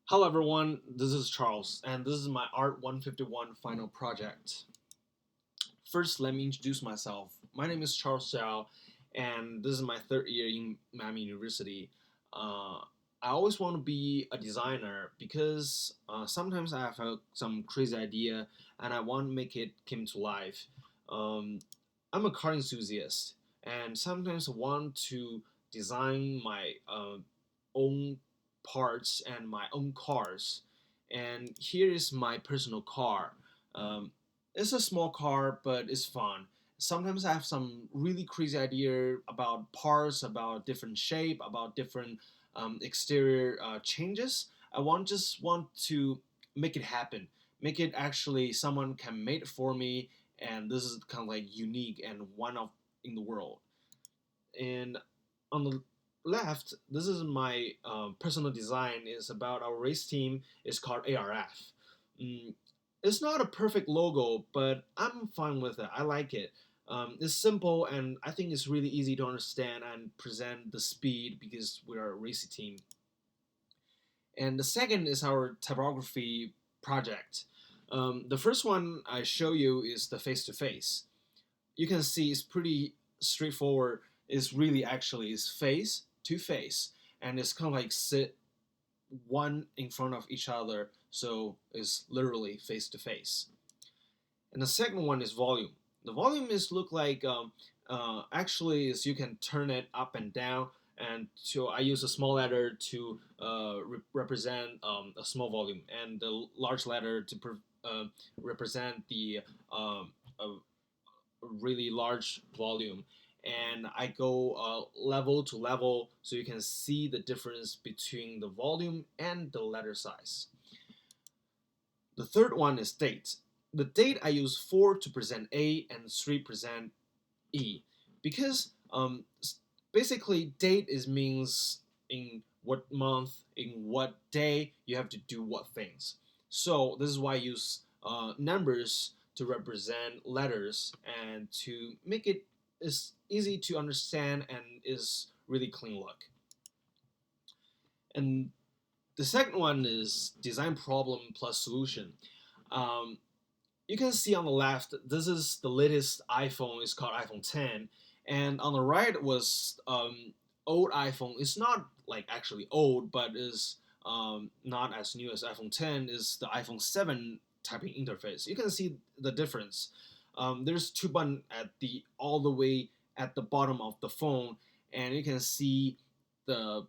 Hello everyone, this is Charles, and this is my Art 151 final project. First, let me introduce myself. My name is Charles Zhao, and this is my third year in Miami University. Uh, I always want to be a designer because sometimes I have some crazy idea and I want to make it come to life. Um, I'm a car enthusiast, and sometimes I want to design my own parts and my own cars. And here is my personal car. Um, it's a small car, but it's fun. Sometimes I have some really crazy idea about parts, about different shape, about different exterior changes. Just want to make it happen, make it actually someone can make it for me, and this is kind of like unique and one of in the world. And on the left, this is my personal design. Is about our race team. It's called ARF. Mm, it's not a perfect logo, but I'm fine with it. I like it. It's simple, and I think it's really easy to understand and present the speed because we are a racing team. And the second is our typography project. The first one I show you is the face to face. You can see it's pretty straightforward. It's really actually is face to face, and it's kind of like sit one in front of each other, so it's literally face to face. And the second one is volume. The volume is look like actually is you can turn it up and down, and so I use a small letter to represent a small volume, and the large letter to represent the a really large volume. And I go level to level so you can see the difference between the volume and the letter size. The third one is date. The date I use 4 to present A and 3 present E because basically date is means in what month, in what day you have to do what things. So this is why I use numbers to represent letters and to make it is easy to understand and is really clean look. And the second one is design problem plus solution. Um, you can see on the left, this is the latest iPhone. It's called iPhone 10, and on the right was old iPhone. It's not like actually old, but is not as new as iPhone 10. Is the iPhone 7 typing interface. You can see the difference. There's two buttons at the all the way at the bottom of the phone, and you can see the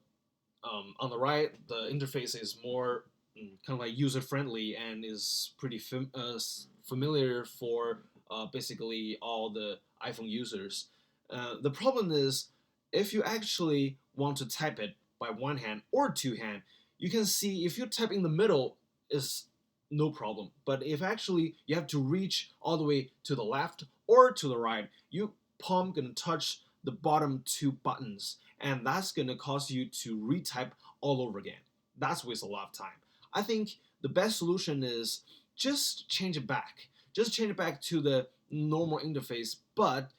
on the right, the interface is more kind of like user friendly and is pretty familiar for basically all the iPhone users. The problem is if you actually want to type it by one hand or two hand, you can see if you type in the middle is no problem. But if actually you have to reach all the way to the left or to the right, you palm gonna touch the bottom two buttons, and that's gonna cause you to retype all over again. That's waste a lot of time. I think the best solution is just change it back. Just change it back to the normal interface, but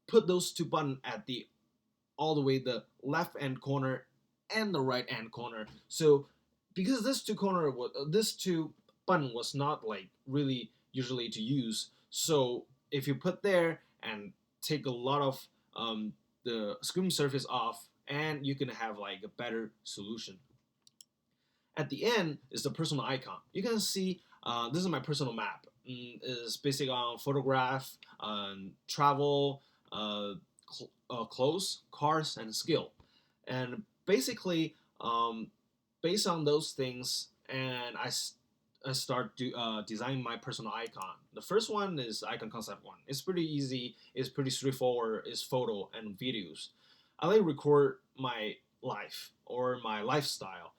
put those two buttons at the all the way the left hand corner and the right hand corner. So because this two button was not like really usually to use, so if you put there and take a lot of the screen surface off, and you can have like a better solution. At the end is the personal icon. You can see this is my personal map. It's basic on photograph, travel, clothes, cars, and skill. And basically, based on those things, and I start designing my personal icon. The first one is icon concept one. It's pretty easy. It's pretty straightforward. It's photo and videos. I like record my life or my lifestyle.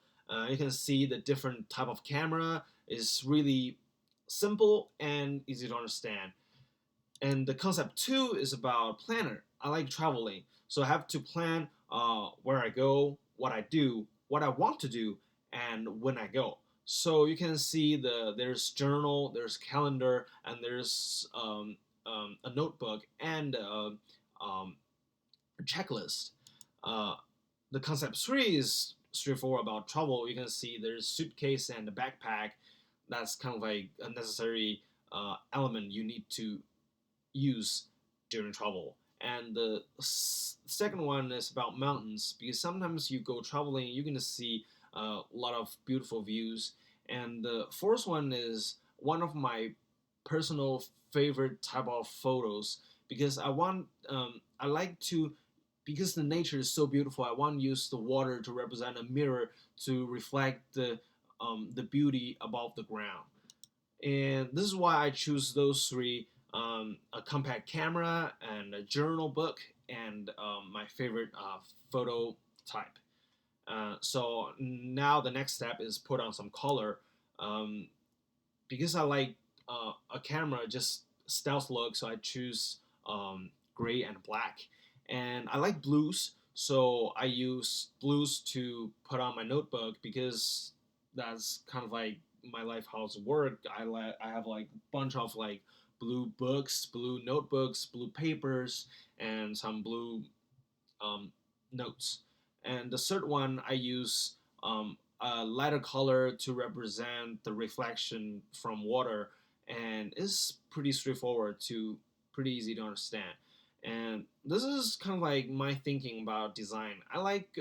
You can see the different type of camera is really simple and easy to understand. And the concept two is about planner. I like traveling, so I have to plan where I go, what I do, what I want to do, and when I go. So you can see there's journal, there's calendar, and there's a notebook and a checklist. Uh, the concept three is straightforward about travel, you can see there's suitcase and a backpack. That's kind of like a necessary element you need to use during travel. And the second one is about mountains, because sometimes you go traveling, you're gonna see a lot of beautiful views. And the fourth one is one of my personal favorite type of photos, because I like to, because the nature is so beautiful. I want to use the water to represent a mirror to reflect the beauty above the ground. And this is why I choose those three: a compact camera and a journal book, and my favorite photo type. So now the next step is put on some color, um, because I like a camera just stealth look, so I choose gray and black. And I like blues, so I use blues to put on my notebook, because that's kind of like my life how's work. I have like a bunch of like blue books, blue notebooks, blue papers, and some blue um, notes. And the third one, I use a lighter color to represent the reflection from water, and it's pretty straightforward to pretty easy to understand. And this is kind of like my thinking about design. I like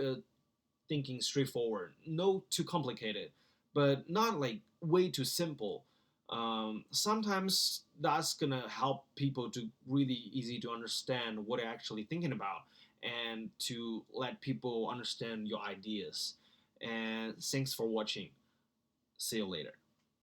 thinking straightforward, no too complicated, but not like way too simple. Sometimes that's gonna help people to really easy to understand what they're actually thinking about, and to let people understand your ideas. And thanks for watching. See you later.